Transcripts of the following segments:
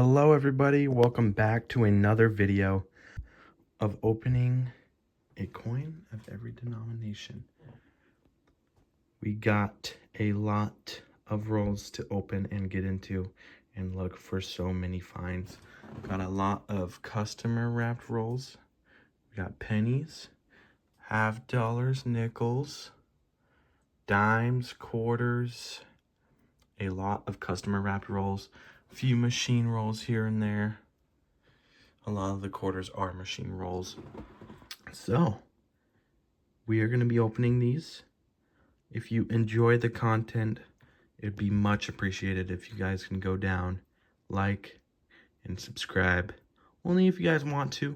Hello everybody, welcome back to another video of opening a coin of every denomination. We got a lot of rolls to open and get into and look for so many finds. Got a lot of customer wrapped rolls. We got pennies, half dollars, nickels, dimes, quarters, a lot of customer wrapped rolls. Few machine rolls here and there. A lot of the quarters are machine rolls. So we are going to be opening these. If you enjoy the content, it'd be much appreciated if you guys can go down, like, and subscribe. Only if you guys want to.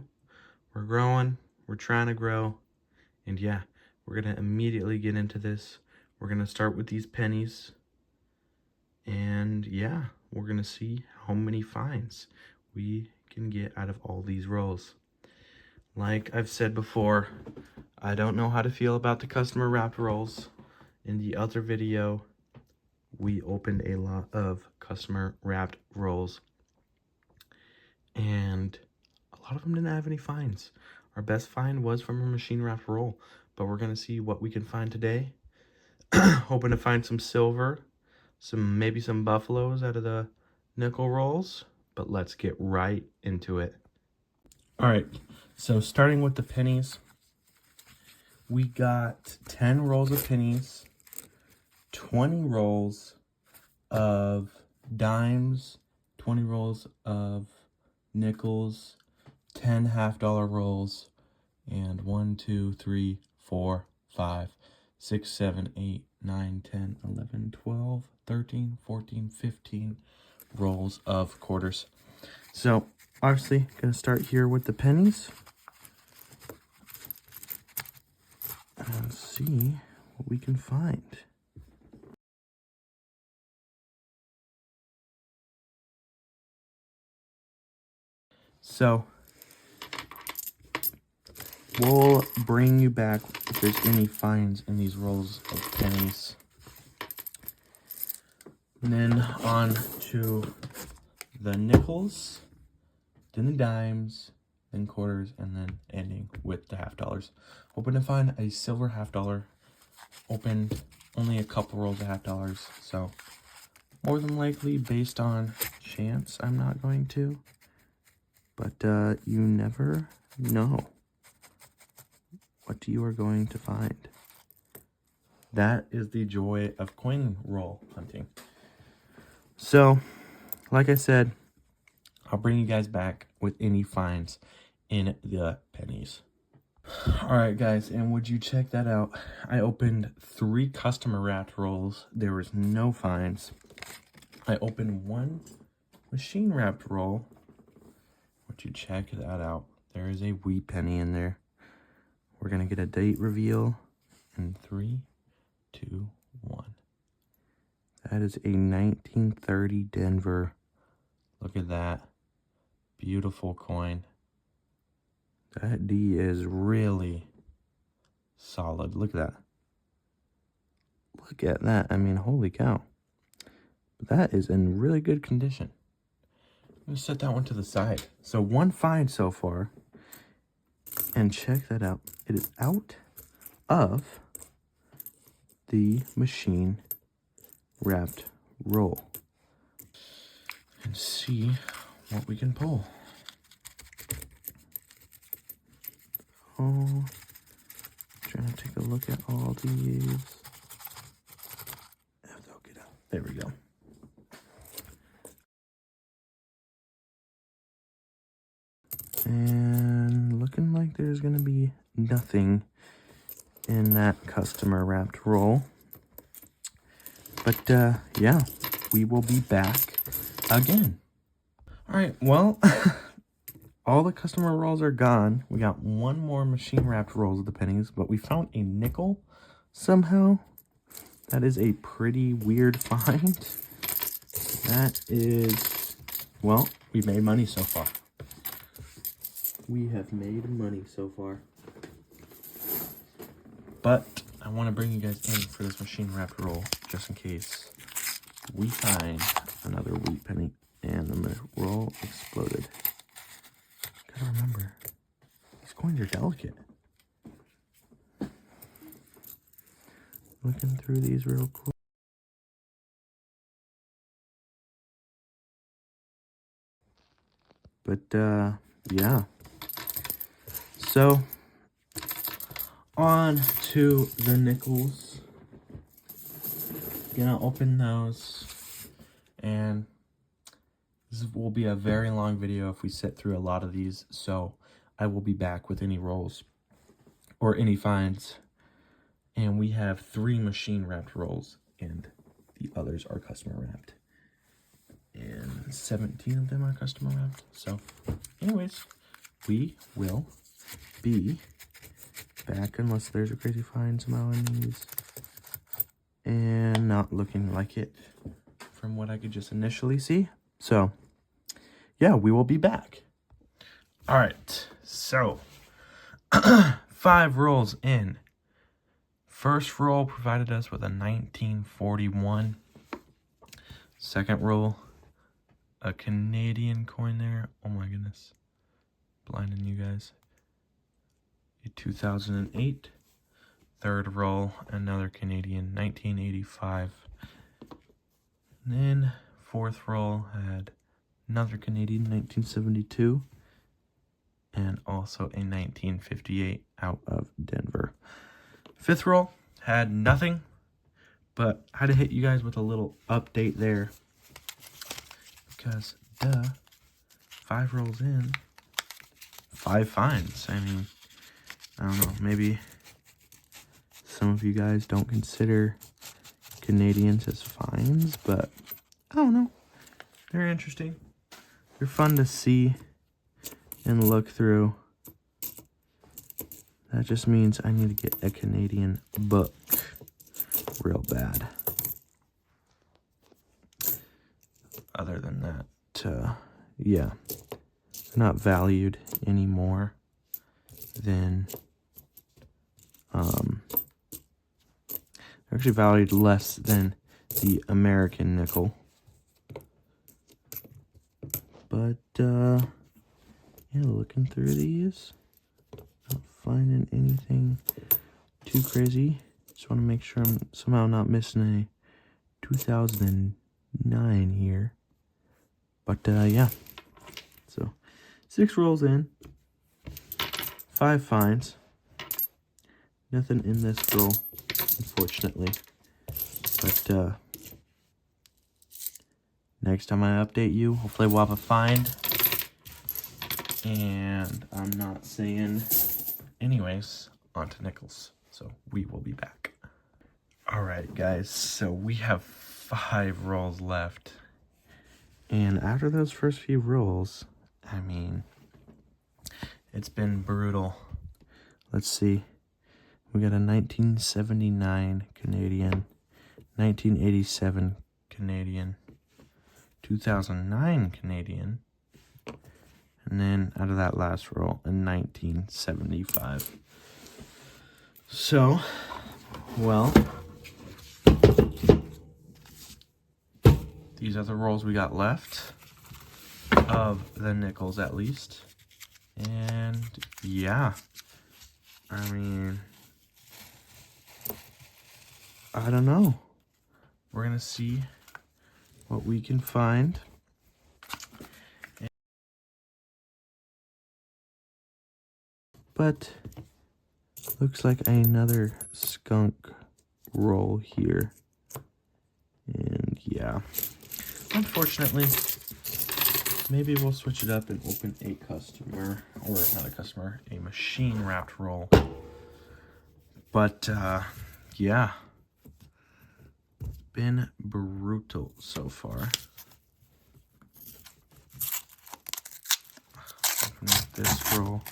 We're growing. We're trying to grow. And yeah, we're going to immediately get into this. We're going to start with these pennies. And yeah, we're going to see how many finds we can get out of all these rolls. Like I've said before, I don't know how to feel about the customer wrapped rolls. In the other video, we opened a lot of customer wrapped rolls. And a lot of them didn't have any finds. Our best find was from a machine wrapped roll. But we're going to see what we can find today. Hoping to find some silver. Maybe some buffaloes out of the nickel rolls, but let's get right into it. All right, so starting with the pennies, we got 10 rolls of pennies, 20 rolls of dimes, 20 rolls of nickels, 10 half-dollar rolls, and 1, 2, 3, 4, 5, 6, 7, 8, 9, 10, 11, 12, 13, 14, 15 rolls of quarters. So obviously going to start here with the pennies and see what we can find. So we'll bring you back if there's any finds in these rolls of pennies. And then on to the nickels, then the dimes, then quarters, and then ending with the half dollars. Hoping to find a silver half dollar. Opened only a couple rolls of half dollars, so more than likely, based on chance, I'm not going to. But you never know what you are going to find. That is the joy of coin roll hunting. So, like I said, I'll bring you guys back with any finds in the pennies. Alright guys, and would you check that out? I opened 3 customer wrapped rolls. There was no finds. I opened 1 machine wrapped roll. Would you check that out? There is a wheat penny in there. We're going to get a date reveal in 3, 2, 1. That is a 1930 Denver. Look at that. Beautiful coin. That D is really solid. Look at that. Look at that. I mean, holy cow. That is in really good condition. I'm going to set that one to the side. So 1 find so far. And check that out. It is out of the machine wrapped roll. And see what we can pull. Oh, trying to take a look at all these. If they'll get out. There we go. And looking like there's going to be nothing in that customer wrapped roll. But yeah, we will be back again. All right, well, all the customer rolls are gone. We got 1 more machine wrapped rolls of the pennies, but we found a nickel somehow. That is a pretty weird find. That is, well, we made money so far. We have made money so far. But I want to bring you guys in for this machine wrapped roll, just in case we find another wheat penny. And the roll exploded. Gotta remember, these coins are delicate. Looking through these real quick. But, yeah. So, on to the nickels. Gonna open those, and this will be a very long video if we sit through a lot of these, so I will be back with any rolls or any finds. And we have 3 machine wrapped rolls, and the others are customer wrapped. And 17 of them are customer wrapped. So, anyways, we will be back unless there's a crazy find somehow in these. And not looking like it from what I could just initially see. So, yeah, we will be back. All right, so 5 rolls in. First roll provided us with a 1941. Second roll, a Canadian coin there. Oh my goodness, blinding you guys. A 2008. Third roll, another Canadian, 1985. And then fourth roll had another Canadian, 1972. And also a 1958 out of Denver. Fifth roll had nothing, but I had to hit you guys with a little update there. Because, 5 rolls in, 5 finds. I mean, I don't know, maybe some of you guys don't consider Canadians as finds, but I don't know. They're interesting. They're fun to see and look through. That just means I need to get a Canadian book real bad. Other than that, yeah, they're not valued anymore than, they're actually valued less than the American nickel. But, yeah, looking through these, not finding anything too crazy. Just want to make sure I'm somehow not missing a 2009 here. But, yeah. So, 6 rolls in. 5 finds. Nothing in this roll, unfortunately. But, next time I update you, hopefully we'll have a find. And I'm not saying... Anyways, on to nickels. So, we will be back. Alright, guys. So, we have 5 rolls left. And after those first few rolls, I mean, it's been brutal. Let's see. We got a 1979 Canadian, 1987 Canadian, 2009 Canadian, and then out of that last roll, a 1975. So, well, these are the rolls we got left of the nickels, at least. And yeah, I mean, I don't know. We're gonna see what we can find. But looks like another skunk roll here. And yeah, unfortunately, maybe we'll switch it up and open a customer, or not a customer, a machine wrapped roll. But yeah, been brutal so far. Open up this roll.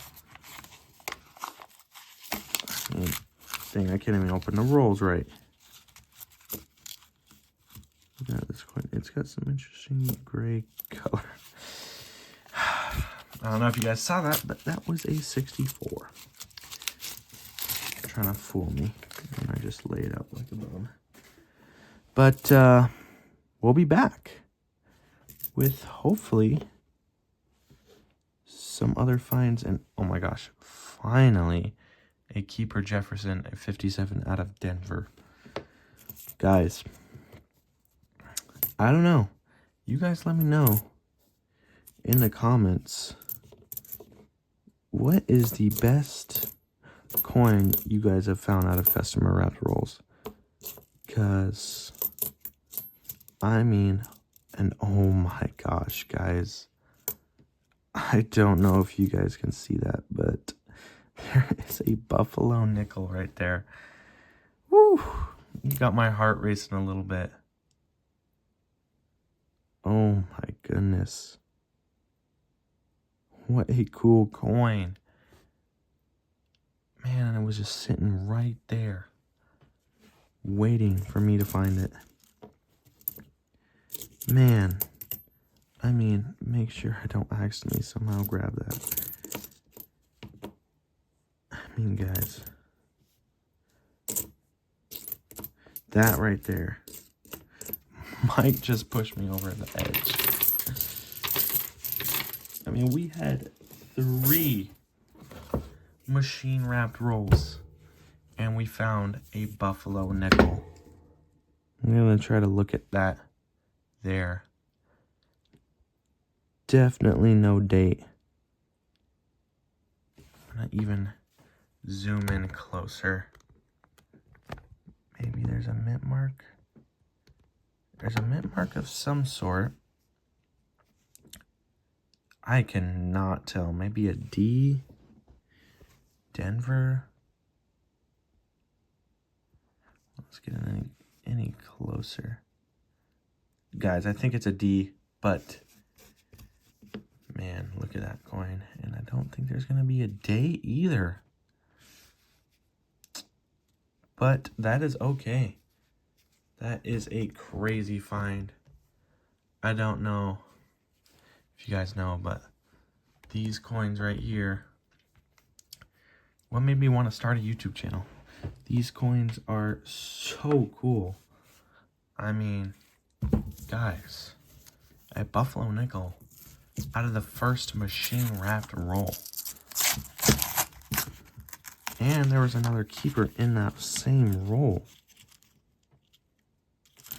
Dang, I can't even open the rolls right. Look at this coin. It's got some interesting gray color. I don't know if you guys saw that, but that was a 64. Trying to fool me. And I just lay it out like a bum. But we'll be back with hopefully some other finds, and oh my gosh, finally a Keeper Jefferson at 57 out of Denver. Guys, I don't know. You guys let me know in the comments, what is the best coin you guys have found out of customer wrapped rolls? Because, I mean, and oh my gosh, guys, I don't know if you guys can see that, but there is a buffalo nickel right there. Woo! You got my heart racing a little bit. Oh my goodness. What a cool coin. Man, it was just sitting right there, waiting for me to find it. Man, I mean, make sure I don't accidentally somehow grab that. I mean, guys, that right there might just push me over the edge. I mean, we had 3 machine wrapped rolls and we found a buffalo nickel. I'm gonna try to look at that there. Definitely no date. I'm gonna even zoom in closer. Maybe there's a mint mark. There's a mint mark of some sort. I cannot tell. Maybe a D. Denver. Let's get any closer. Guys, I think it's a D, but man, look at that coin. And I don't think there's going to be a date either. But that is okay. That is a crazy find. I don't know if you guys know, but these coins right here, what made me want to start a YouTube channel? These coins are so cool. I mean, guys, a buffalo nickel out of the first machine wrapped roll. And there was another keeper in that same roll.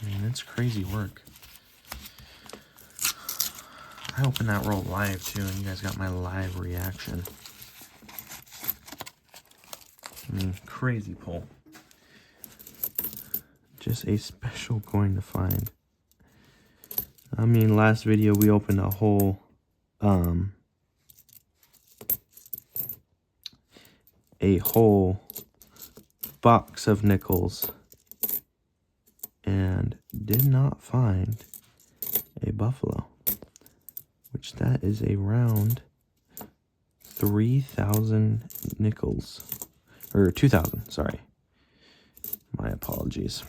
I mean, it's crazy work. I opened that roll live too, and you guys got my live reaction. I mean, crazy pull. Just a special coin to find. I mean, last video we opened a whole box of nickels and did not find a buffalo, which that is around 3,000 nickels, or 2,000, sorry. My apologies.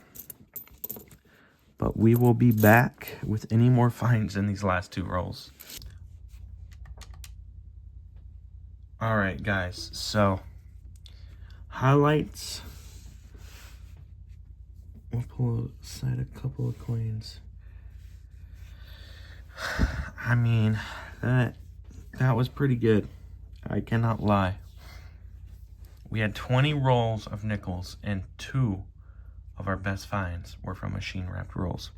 But we will be back with any more finds in these last 2 rolls. All right, guys, so highlights. We'll pull aside a couple of coins. I mean, that was pretty good. I cannot lie. We had 20 rolls of nickels, and 2 of our best finds were from machine wrapped rolls.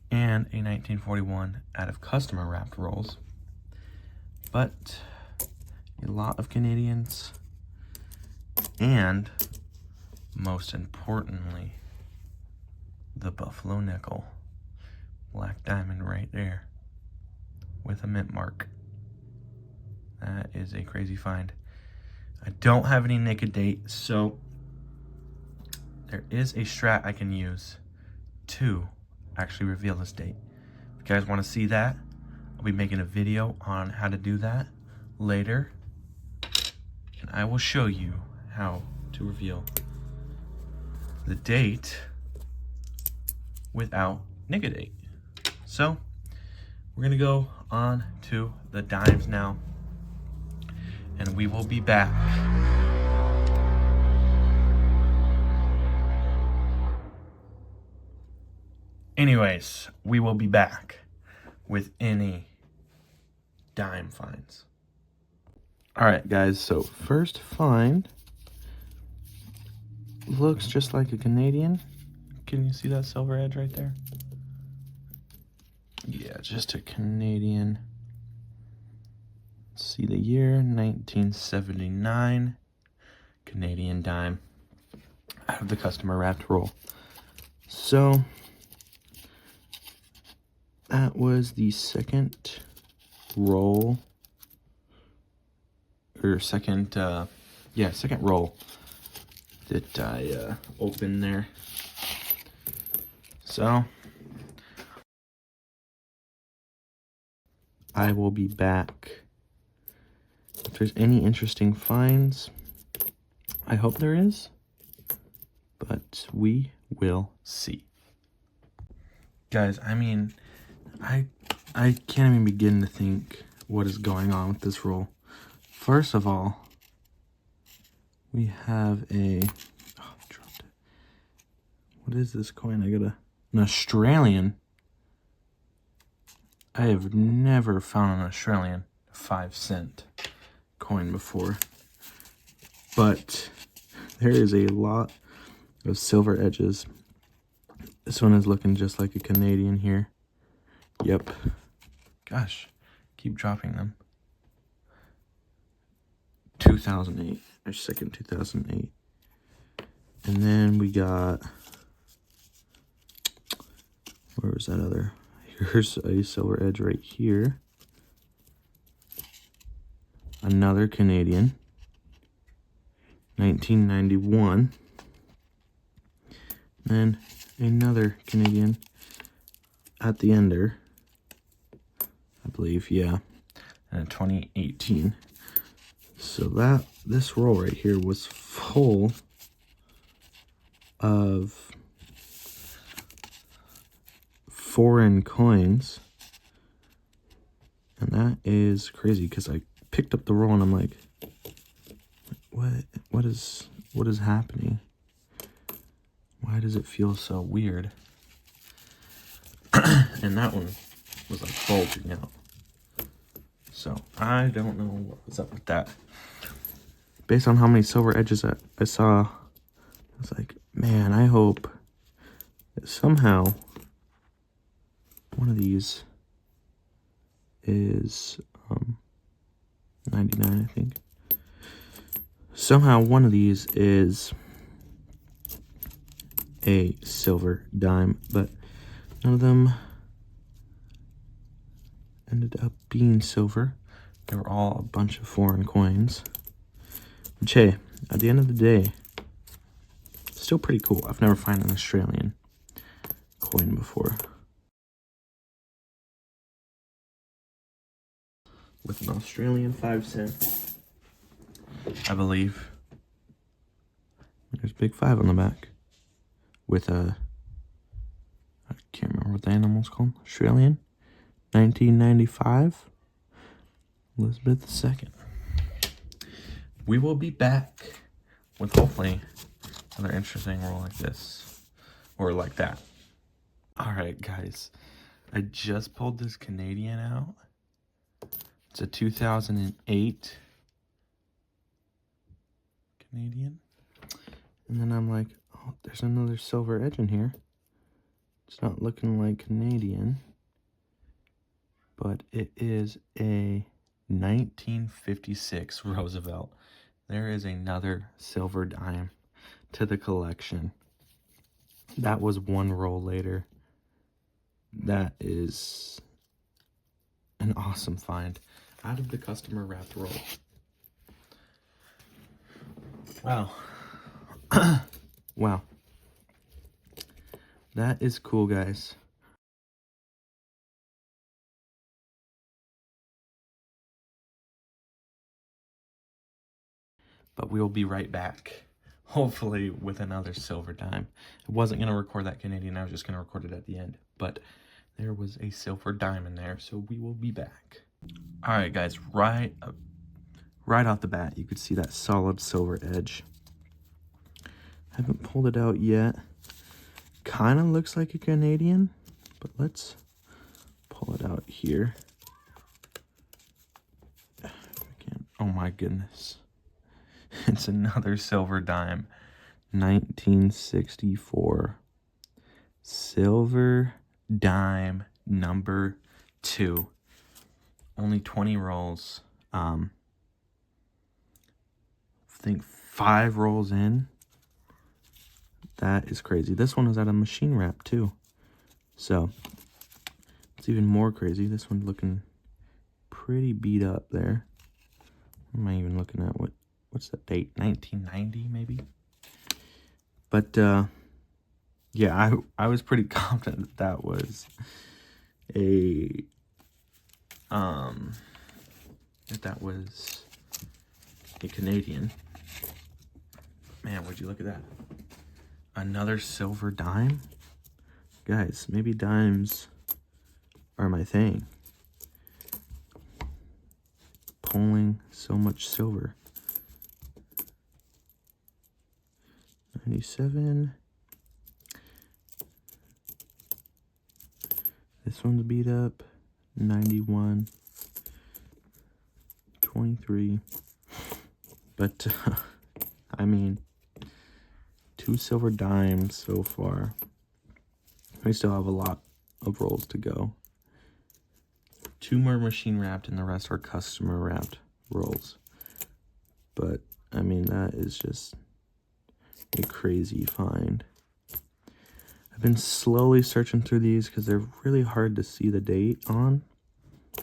And a 1941 out of customer wrapped rolls. But a lot of Canadians, and most importantly, the buffalo nickel. Black diamond right there with a mint mark. That is a crazy find. I don't have any naked date, so there is a strat I can use to actually reveal this date. If you guys want to see that, I'll be making a video on how to do that later, and I will show you how to reveal the date without naked date. So we're gonna go on to the dimes now, and we will be back. Anyways, we will be back with any dime finds. All right, guys, so first find looks just like a Canadian. Can you see that silver edge right there? Yeah, just a Canadian. See the year, 1979, Canadian dime out of the customer wrapped roll. So that was the second roll, or second roll that I opened there. So I will be back if there's any interesting finds. I hope there is, but we will see. Guys, I mean, I can't even begin to think what is going on with this roll. First of all, we have a, oh, I dropped it. What is this coin? I got an Australian. I have never found an Australian 5-cent coin before, but there is a lot of silver edges. This one is looking just like a Canadian here. Yep. Gosh, keep dropping them. 2008, or second 2008. And then we got, where was that other? Here's a silver edge right here. Another Canadian, 1991. And another Canadian at the ender, I believe, yeah, and 2018. So this roll right here was full of foreign coins, and that is crazy because I picked up the roll and I'm like, what is happening? Why does it feel so weird? And that one was like bulging out. So I don't know what was up with that. Based on how many silver edges I saw, I was like, man, I hope that somehow one of these is 99, I think. Somehow one of these is a silver dime, but none of them ended up being silver. They were all a bunch of foreign coins. Which, hey, at the end of the day, still pretty cool. I've never found an Australian coin before. With an Australian 5-cent, I believe. There's big 5 on the back. With a, I can't remember what the animal's called. Australian, 1995. Elizabeth II. We will be back with hopefully another interesting roll like this. Or like that. Alright, guys. I just pulled this Canadian out. It's a 2008 Canadian. And then I'm like, oh, there's another silver edge in here. It's not looking like Canadian. But it is a 1956 Roosevelt. There is another silver dime to the collection. That was one roll later. That is an awesome find out of the customer wrapped roll. Wow. Wow. That is cool, guys. But we'll be right back, hopefully with another silver dime. I wasn't going to record that Canadian, I was just going to record it at the end. But there was a silver dime in there, so we will be back. Alright guys, right off the bat, you could see that solid silver edge. Haven't pulled it out yet. Kind of looks like a Canadian, but let's pull it out here. my goodness. It's another silver dime. 1964. Silver dime number 2. Only 20 rolls. I think 5 rolls in. That is crazy. This one was out of machine wrap too. So it's even more crazy. This one's looking pretty beat up there. What am I even looking at? What's that date? 1990 maybe? But yeah, I was pretty confident that was a Canadian. Man, would you look at that? Another silver dime? Guys, maybe dimes are my thing. Pulling so much silver. 97. This one's beat up. 91. 23. But, I mean, 2 silver dimes so far. We still have a lot of rolls to go. 2 more machine wrapped and the rest are customer wrapped rolls. But, I mean, that is just a crazy find. I've been slowly searching through these because they're really hard to see the date on.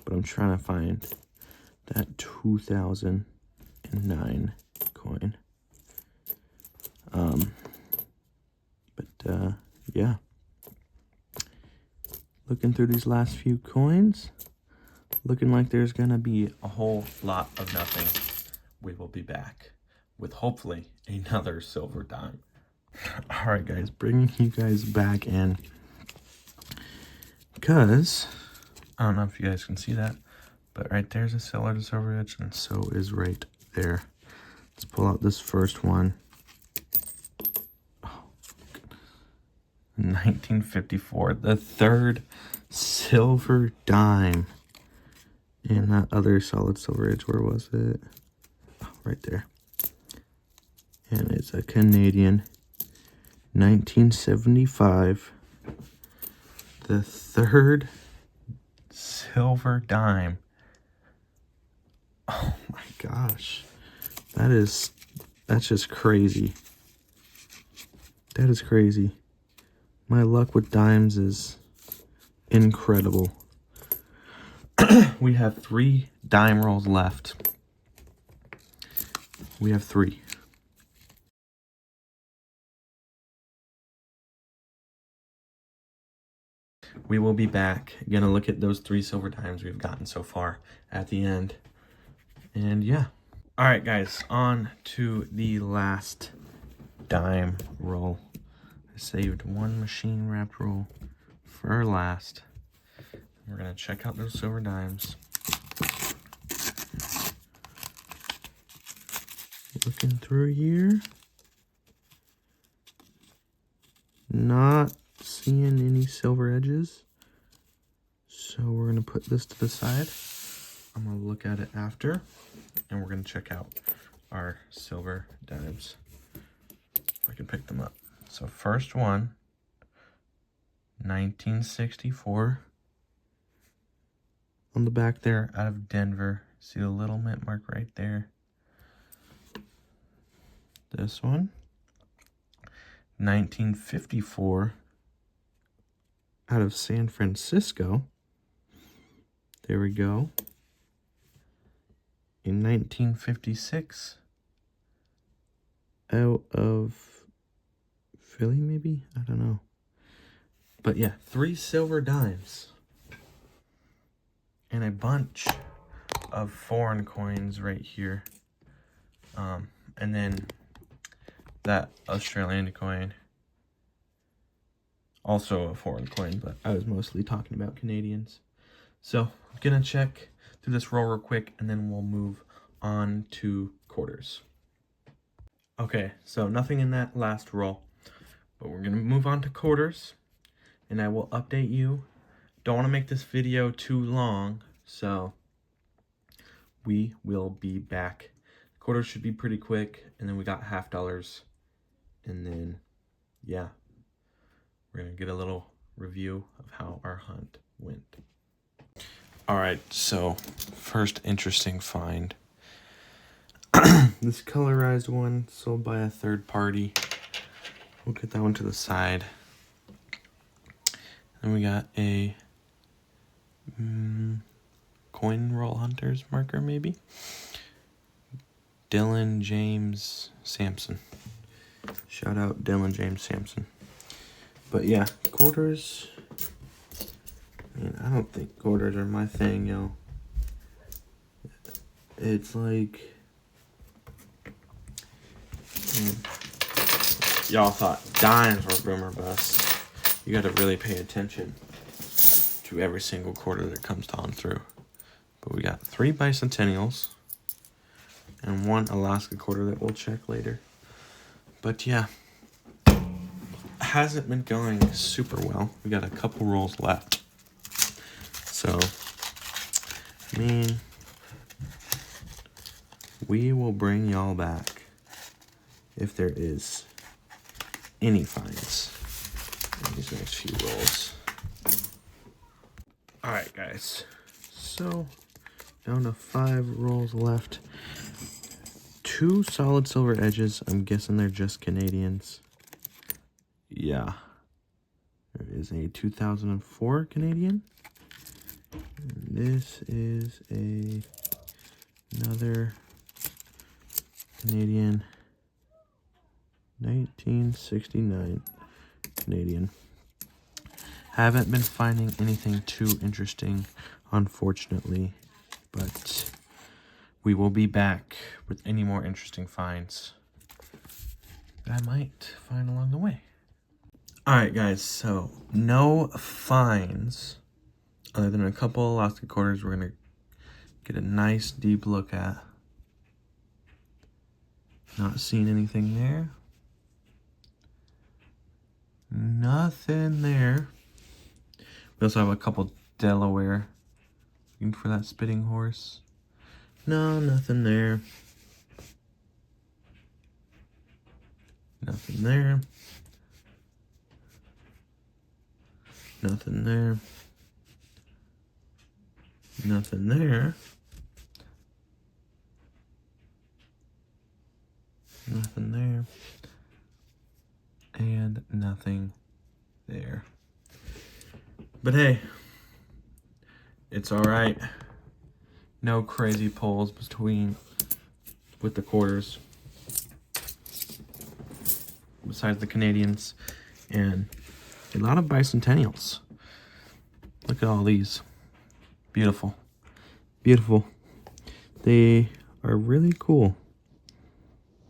But I'm trying to find that 2009 coin. Yeah. Looking through these last few coins. Looking like there's gonna be a whole lot of nothing. We will be back with hopefully another silver dime. All right, guys, bringing you guys back in because I don't know if you guys can see that, but right there's a silver to silver edge, and so is right there. Let's pull out this first one. 1954, the third silver dime. And that other solid silver edge, where was it? Oh, right there. And it's a Canadian. 1975. The third silver dime. Oh my gosh. That's just crazy. That is crazy. My luck with dimes is incredible. We have 3 dime rolls left. We have 3. We will be back. Gonna look at those 3 silver dimes we've gotten so far at the end. And yeah. All right, guys, on to the last dime roll. I saved 1 machine wrapped roll for last. We're gonna check out those silver dimes. Looking through here. Not seeing any silver edges. So we're gonna put this to the side. I'm gonna look at it after, and we're gonna check out our silver dimes. If I can pick them up. So first one, 1964. On the back there, out of Denver. See the little mint mark right there. This one, 1954. Out of San Francisco. There we go. In 1956. Out of Philly, maybe? I don't know. But yeah, 3 silver dimes. And a bunch of foreign coins right here. And then that Australian coin. Also a foreign coin, but I was mostly talking about Canadians. So I'm gonna check through this roll real quick, and then we'll move on to quarters. Okay, so nothing in that last roll, but we're gonna move on to quarters, and I will update you. Don't want to make this video too long, so we will be back. Quarters should be pretty quick, and then we got $50, and then yeah, we're gonna get a little review of how our hunt went. All right, so first interesting find. This colorized one sold by a third party. We'll get that one to the side. Then we got a coin roll hunters marker, maybe. Dylan James Sampson. Shout out Dylan James Sampson. But yeah, quarters. I mean, I don't think quarters are my thing, yo. It's like, y'all thought dimes were boom or bust. You got to really pay attention to every single quarter that comes on through. But we got 3 bicentennials and 1 Alaska quarter that we'll check later. But yeah, hasn't been going super well. We got a couple rolls left. So, I mean, we will bring y'all back if there is any finds in these next few rolls. Alright guys, so down to 5 rolls left. 2 solid silver edges. I'm guessing they're just Canadians. Yeah. There is a 2004 Canadian. And this is another Canadian. 1969 Canadian. Haven't been finding anything too interesting, unfortunately, but we will be back with any more interesting finds that I might find along the way. Alright guys, so no finds other than a couple Alaska quarters we're going to get a nice deep look at. Not seeing anything there. Nothing there. We also have a couple Delaware. Looking for that spitting horse. No, nothing there. Nothing there. Nothing there. Nothing there. Nothing there. And nothing there. But hey, it's all right. No crazy pulls with the quarters, besides the Canadians, and a lot of bicentennials. Look at all these. Beautiful. Beautiful. They are really cool.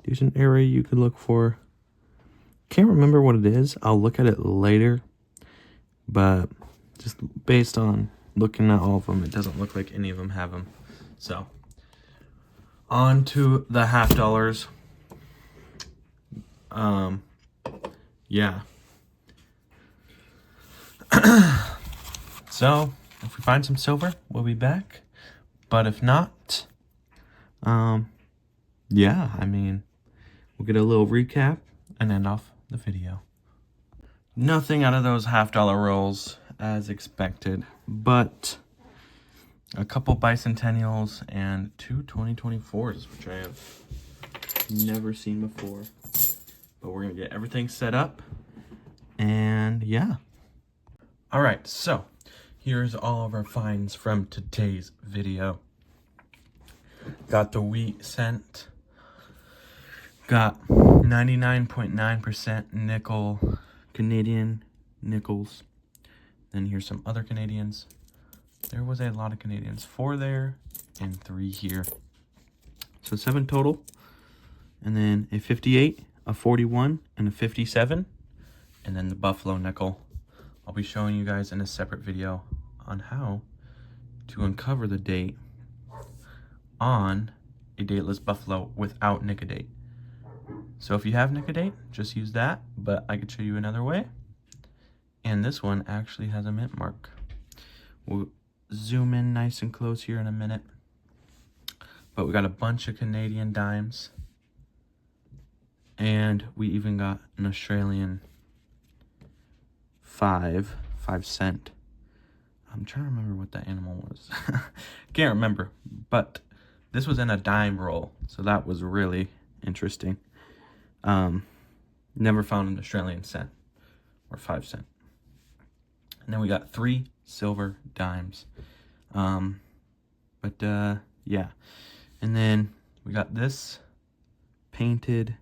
There's an area you could look for. Can't remember what it is. I'll look at it later. But just based on looking at all of them, it doesn't look like any of them have them. So, on to the $50. Yeah. So, if we find some silver, we'll be back. But if not, yeah, I mean, we'll get a little recap and end off the video. Nothing out of those $50 rolls as expected, but a couple bicentennials and 2 2024s, which I have never seen before. But we're gonna get everything set up, and yeah. All right, so here's all of our finds from today's video. Got the wheat cent. Got 99.9% nickel, Canadian nickels. Then here's some other Canadians. There was a lot of Canadians. 4 there and 3 here. So 7 total. And then a 58, a 41, and a 57. And then the buffalo nickel. I'll be showing you guys in a separate video on how to uncover the date on a dateless buffalo without nicodate. So if you have nicodate, just use that, but I could show you another way. And this one actually has a mint mark. We'll zoom in nice and close here in a minute. But we got a bunch of Canadian dimes. And we even got an Australian 5 cent. I'm trying to remember what that animal was. Can't remember. But this was in a dime roll. So that was really interesting. Never found an Australian cent or 5 cent. And then we got 3 silver dimes. Yeah. And then we got this painted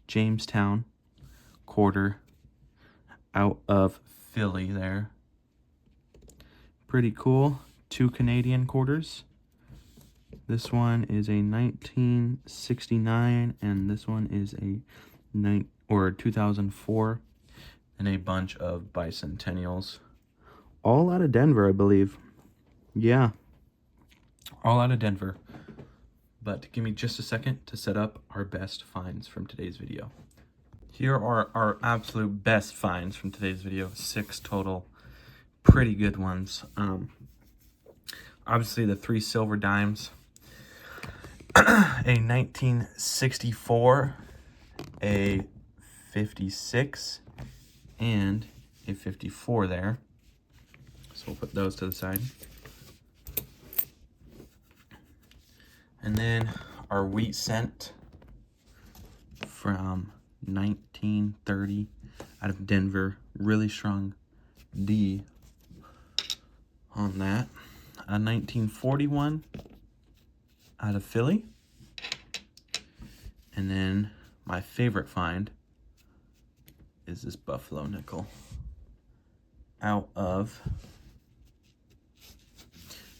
Jamestown quarter out of Philly there. Pretty cool. 2 Canadian quarters. This one is a 1969 and this one is a 2004, and a bunch of bicentennials. All out of Denver, I believe. Yeah. All out of Denver. But give me just a second to set up our best finds from today's video. Here are our absolute best finds from today's video. 6 total. Pretty good ones. Obviously the 3 silver dimes. A 1964, a 56, and a 54 there. So we'll put those to the side. And then our wheat cent from 1930 out of Denver. Really strong D on that. A 1941 out of Philly. And then my favorite find is this buffalo nickel out of,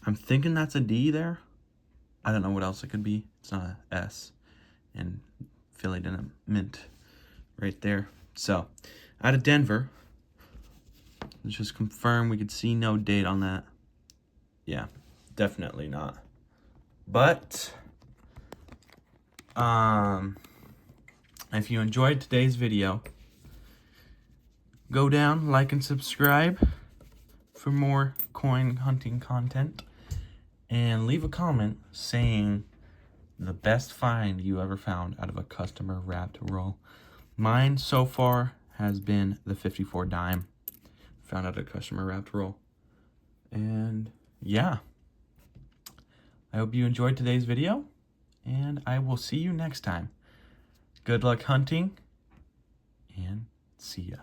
I'm thinking that's a D there. I don't know what else it could be. It's not a S. And Philly didn't mint right there. So, out of Denver. Let's just confirm we could see no date on that. Yeah, definitely not. But, if you enjoyed today's video, go down, like, and subscribe for more coin hunting content. And leave a comment saying the best find you ever found out of a customer wrapped roll. Mine so far has been the 54 dime. Found out a customer wrapped roll. And yeah. I hope you enjoyed today's video. And I will see you next time. Good luck hunting. And see ya.